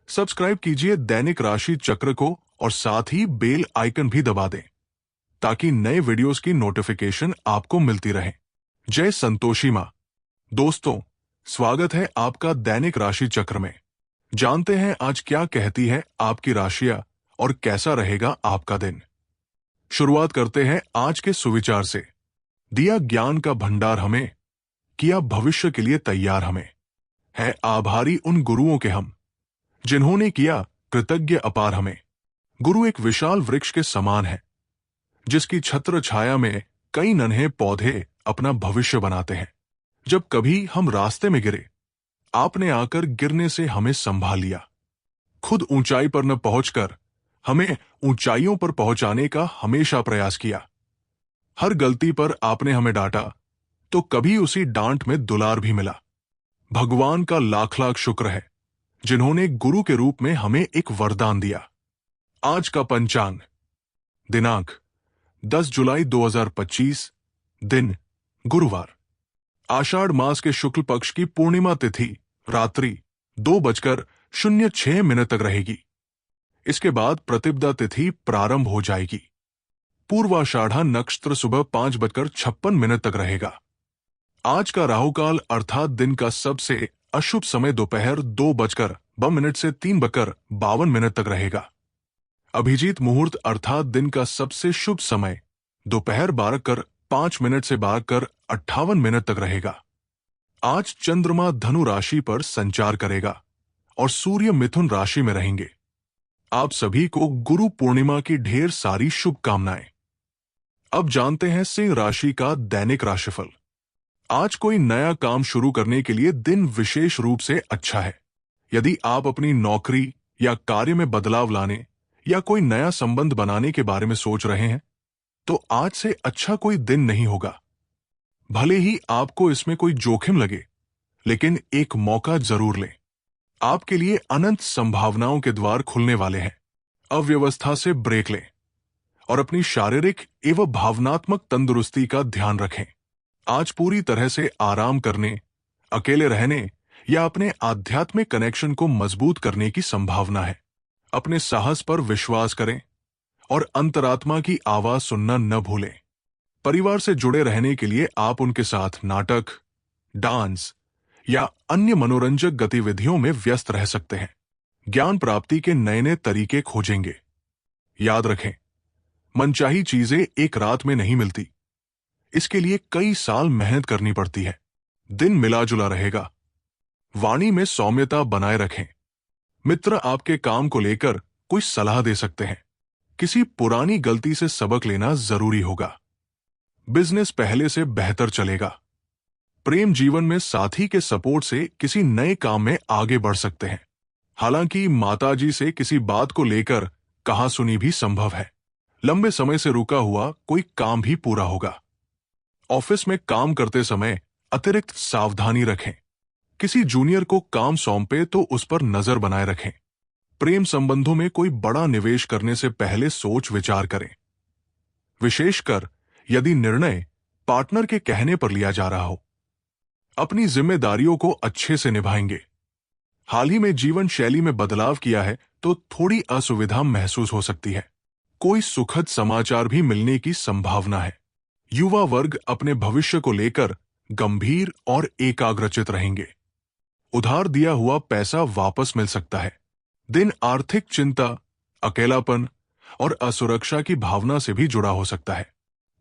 Subscribe कीजिए दैनिक राशि चक्र को और साथ ही बेल आइकन भी दबा दें ताकि नए वीडियोस की नोटिफिकेशन आपको मिलती रहे। जय संतोषी मां। दोस्तों, स्वागत है आपका दैनिक राशि चक्र में। जानते हैं आज क्या कहती है आपकी राशियां और कैसा रहेगा आपका दिन। शुरुआत करते हैं आज के सुविचार से। दिया ज्ञान का भंडार हमें, किया भविष्य के लिए तैयार हमें। है आभारी उन गुरुओं के हम, जिन्होंने किया कृतज्ञ अपार हमें। गुरु एक विशाल वृक्ष के समान है, जिसकी छत्र छाया में कई नन्हे पौधे अपना भविष्य बनाते हैं। जब कभी हम रास्ते में गिरे, आपने आकर गिरने से हमें संभाल लिया। खुद ऊंचाई पर न पहुंचकर हमें ऊंचाइयों पर पहुंचाने का हमेशा प्रयास किया। हर गलती पर आपने हमें डांटा तो कभी उसी डांट में दुलार भी मिला। भगवान का लाख लाख शुक्र है, जिन्होंने गुरु के रूप में हमें एक वरदान दिया। आज का पंचांग। दिनांक 10 जुलाई 2025, दिन गुरुवार। आषाढ़ मास के शुक्ल पक्ष की पूर्णिमा तिथि रात्रि 2:06 तक रहेगी। इसके बाद प्रतिपदा तिथि प्रारंभ हो जाएगी। पूर्वाषाढ़ा नक्षत्र सुबह 5:56 तक रहेगा। आज का राहुकाल अर्थात दिन का सबसे अशुभ समय दोपहर 2:02 से 3:52 तक रहेगा। अभिजीत मुहूर्त अर्थात दिन का सबसे शुभ समय दोपहर 12:05 से 12:58 तक रहेगा। आज चंद्रमा धनु राशि पर संचार करेगा और सूर्य मिथुन राशि में रहेंगे। आप सभी को गुरु पूर्णिमा की ढेर सारी शुभकामनाएं। अब जानते हैं सिंह राशि का दैनिक राशिफल। आज कोई नया काम शुरू करने के लिए दिन विशेष रूप से अच्छा है। यदि आप अपनी नौकरी या कार्य में बदलाव लाने या कोई नया संबंध बनाने के बारे में सोच रहे हैं, तो आज से अच्छा कोई दिन नहीं होगा। भले ही आपको इसमें कोई जोखिम लगे, लेकिन एक मौका जरूर लें। आपके लिए अनंत संभावनाओं के द्वार खुलने वाले हैं। अव्यवस्था से ब्रेक लें और अपनी शारीरिक एवं भावनात्मक तंदुरुस्ती का ध्यान रखें। आज पूरी तरह से आराम करने, अकेले रहने या अपने आध्यात्मिक कनेक्शन को मजबूत करने की संभावना है। अपने साहस पर विश्वास करें और अंतरात्मा की आवाज सुनना न भूलें। परिवार से जुड़े रहने के लिए आप उनके साथ नाटक, डांस या अन्य मनोरंजक गतिविधियों में व्यस्त रह सकते हैं। ज्ञान प्राप्ति के नए नए तरीके खोजेंगे। याद रखें, मनचाही चीजें एक रात में नहीं मिलती। इसके लिए कई साल मेहनत करनी पड़ती है। दिन मिला जुला रहेगा। वाणी में सौम्यता बनाए रखें। मित्र आपके काम को लेकर कोई सलाह दे सकते हैं। किसी पुरानी गलती से सबक लेना जरूरी होगा। बिजनेस पहले से बेहतर चलेगा। प्रेम जीवन में साथी के सपोर्ट से किसी नए काम में आगे बढ़ सकते हैं। हालांकि माताजी से किसी बात को लेकर कहासुनी भी संभव है। लंबे समय से रुका हुआ कोई काम भी पूरा होगा। ऑफिस में काम करते समय अतिरिक्त सावधानी रखें। किसी जूनियर को काम सौंपे तो उस पर नजर बनाए रखें। प्रेम संबंधों में कोई बड़ा निवेश करने से पहले सोच विचार करें, विशेषकर यदि निर्णय पार्टनर के कहने पर लिया जा रहा हो। अपनी जिम्मेदारियों को अच्छे से निभाएंगे। हाल ही में जीवन शैली में बदलाव किया है तो थोड़ी असुविधा महसूस हो सकती है। कोई सुखद समाचार भी मिलने की संभावना है। युवा वर्ग अपने भविष्य को लेकर गंभीर और एकाग्रचित रहेंगे। उधार दिया हुआ पैसा वापस मिल सकता है। दिन आर्थिक चिंता, अकेलापन और असुरक्षा की भावना से भी जुड़ा हो सकता है।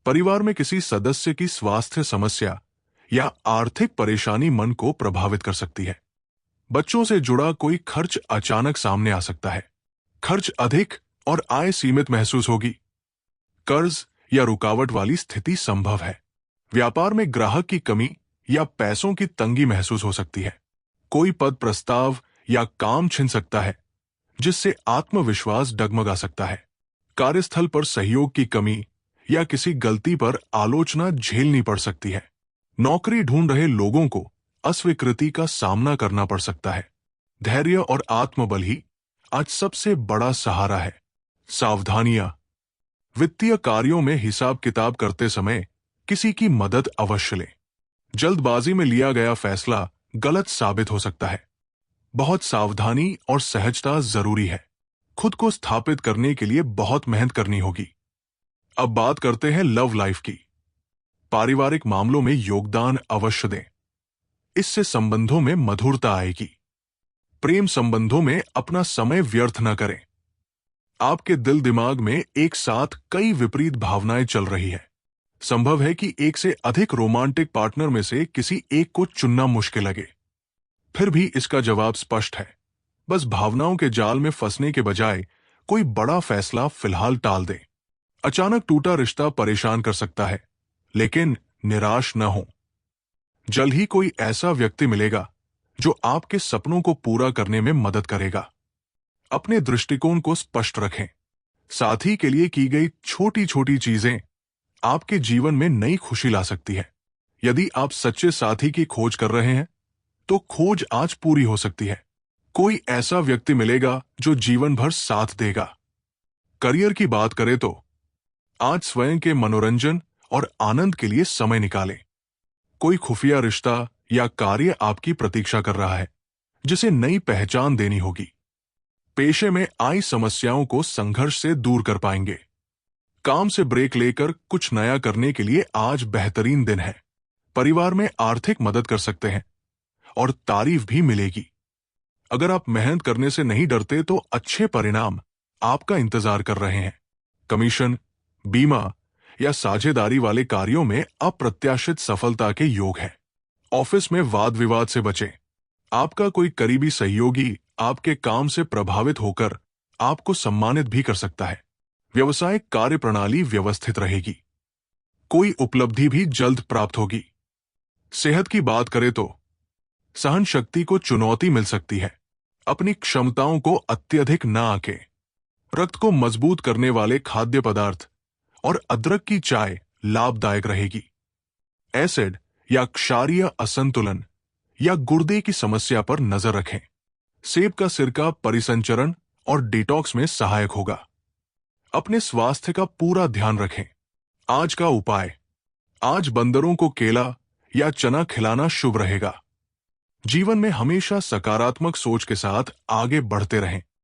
परिवार में किसी सदस्य की स्वास्थ्य समस्या या आर्थिक परेशानी मन को प्रभावित कर सकती है। बच्चों से जुड़ा कोई खर्च अचानक सामने आ सकता है। खर्च अधिक और आय सीमित महसूस होगी। कर्ज या रुकावट वाली स्थिति संभव है। व्यापार में ग्राहक की कमी या पैसों की तंगी महसूस हो सकती है। कोई पद प्रस्ताव या काम छिन सकता है, जिससे आत्मविश्वास डगमगा सकता है। कार्यस्थल पर सहयोग की कमी या किसी गलती पर आलोचना झेलनी पड़ सकती है। नौकरी ढूंढ रहे लोगों को अस्वीकृति का सामना करना पड़ सकता है। धैर्य और आत्मबल ही आज सबसे बड़ा सहारा है। सावधानियां। वित्तीय कार्यों में हिसाब किताब करते समय किसी की मदद अवश्य लें। जल्दबाजी में लिया गया फैसला गलत साबित हो सकता है। बहुत सावधानी और सहजता जरूरी है। खुद को स्थापित करने के लिए बहुत मेहनत करनी होगी। अब बात करते हैं लव लाइफ की। पारिवारिक मामलों में योगदान अवश्य दें, इससे संबंधों में मधुरता आएगी। प्रेम संबंधों में अपना समय व्यर्थ न करें। आपके दिल दिमाग में एक साथ कई विपरीत भावनाएं चल रही है। संभव है कि एक से अधिक रोमांटिक पार्टनर में से किसी एक को चुनना मुश्किल लगे। फिर भी इसका जवाब स्पष्ट है। बस भावनाओं के जाल में फंसने के बजाय कोई बड़ा फैसला फिलहाल टाल दें। अचानक टूटा रिश्ता परेशान कर सकता है, लेकिन निराश न हो। जल्द ही कोई ऐसा व्यक्ति मिलेगा जो आपके सपनों को पूरा करने में मदद करेगा। अपने दृष्टिकोण को स्पष्ट रखें। साथी के लिए की गई छोटी छोटी चीजें आपके जीवन में नई खुशी ला सकती है। यदि आप सच्चे साथी की खोज कर रहे हैं, तो खोज आज पूरी हो सकती है। कोई ऐसा व्यक्ति मिलेगा जो जीवन भर साथ देगा। करियर की बात करें तो आज स्वयं के मनोरंजन और आनंद के लिए समय निकालें। कोई खुफिया रिश्ता या कार्य आपकी प्रतीक्षा कर रहा है, जिसे नई पहचान देनी होगी। पेशे में आई समस्याओं को संघर्ष से दूर कर पाएंगे। काम से ब्रेक लेकर कुछ नया करने के लिए आज बेहतरीन दिन है। परिवार में आर्थिक मदद कर सकते हैं और तारीफ भी मिलेगी। अगर आप मेहनत करने से नहीं डरते तो अच्छे परिणाम आपका इंतजार कर रहे हैं। कमीशन, बीमा या साझेदारी वाले कार्यों में अप्रत्याशित सफलता के योग है। ऑफिस में वाद विवाद से बचें। आपका कोई करीबी सहयोगी आपके काम से प्रभावित होकर आपको सम्मानित भी कर सकता है। व्यवसायिक कार्य प्रणाली व्यवस्थित रहेगी। कोई उपलब्धि भी जल्द प्राप्त होगी। सेहत की बात करें तो सहन शक्ति को चुनौती मिल सकती है। अपनी क्षमताओं को अत्यधिक न आंकें। रक्त को मजबूत करने वाले खाद्य पदार्थ और अदरक की चाय लाभदायक रहेगी। एसिड या क्षारीय असंतुलन या गुर्दे की समस्या पर नजर रखें। सेब का सिरका परिसंचरण और डिटॉक्स में सहायक होगा। अपने स्वास्थ्य का पूरा ध्यान रखें। आज का उपाय, आज बंदरों को केला या चना खिलाना शुभ रहेगा। जीवन में हमेशा सकारात्मक सोच के साथ आगे बढ़ते रहें।